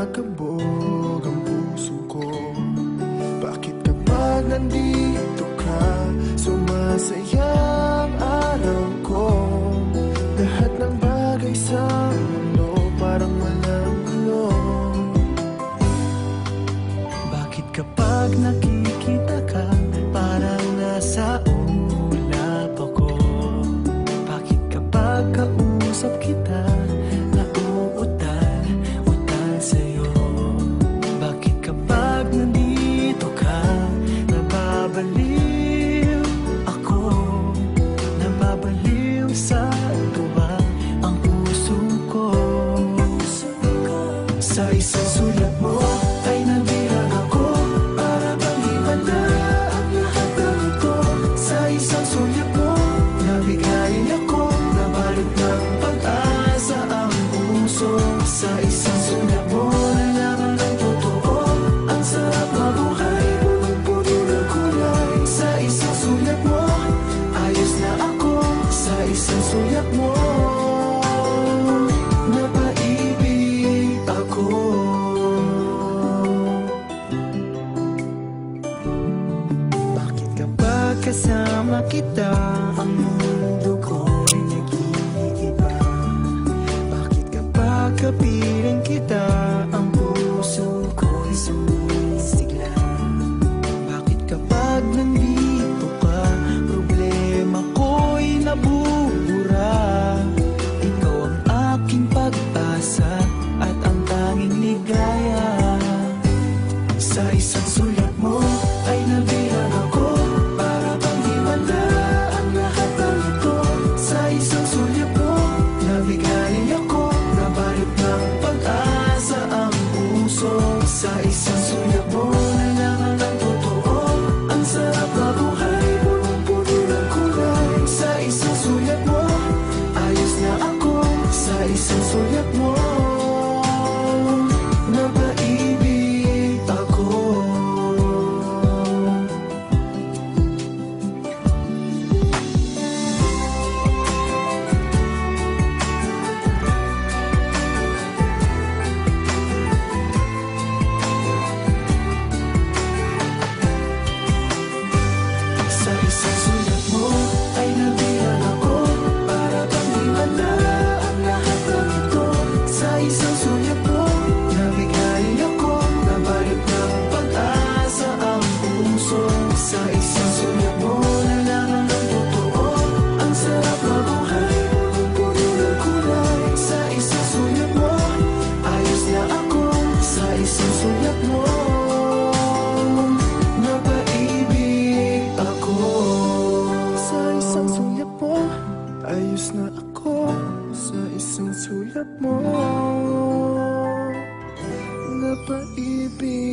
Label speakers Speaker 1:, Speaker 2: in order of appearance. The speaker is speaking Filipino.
Speaker 1: kumakabog ang puso ko. Bakit kapag nandito ka, sumasaya ang araw ko? Lahat ng bagay sa mundo parang walang gulo. Bakit kapag nakikita ka, parang nasa ulap ako? Bakit kapag kausap kita, nauutal-utal sa'yo? Bakit kapag nandito ka, nababaliw ako? Nababaliw sa tuwa ang puso ko. Sa isang sulat mo ay nabirag ako, para bang himala ang lahat ng ito. Sa isang sulat mo, nabigayin ako, nabalot ng pag-asa ang puso. Sa isang sulat mo, nalaman ng totoo, ang sarap mabuhay, punong-puno ng kulay. Sa isang sulat mo, ayos na ako. Sa isang sulat mo, napaibig ako. Bakit kapag kasama kita, ang mundo ko'y nag-iiba? Bakit kapag kapiling kita, ang puso ko'y sumisigla? Bakit kapag nandito ka, problema ko'y nabubura? Ikaw ang aking pag-asa at ang tanging ligaya. Sa isang sulat mo ay nabirag ako, para bang himala ang lahat ng ito. Sa isang sulat mo, nabigayin ako, nabalot ng pag-asa ang puso. Sa isang sulat mo, nalaman ng totoo, ang sarap mabuhay, punong-puno ng kulay. Sa isang sulat mo, ayos na ako. Sa isang sulat mo, napaibig ako. Sa isang sulat mo ay nabirag ako, para bang himala ang lahat ng ito. Sa isang sulat mo, nabigayin ako, nabalot ng pag-asa ang puso. Sa isang sulat mo, nalaman ng totoo, ang sarap mabuhay, punong-puno ng kulay. Sa isang sulat mo, ayos na ako. Sa isang sulat mo, napaibig ako. Sa isang sulat mo, ayos na ako. Sa isang sulat mo, napaibig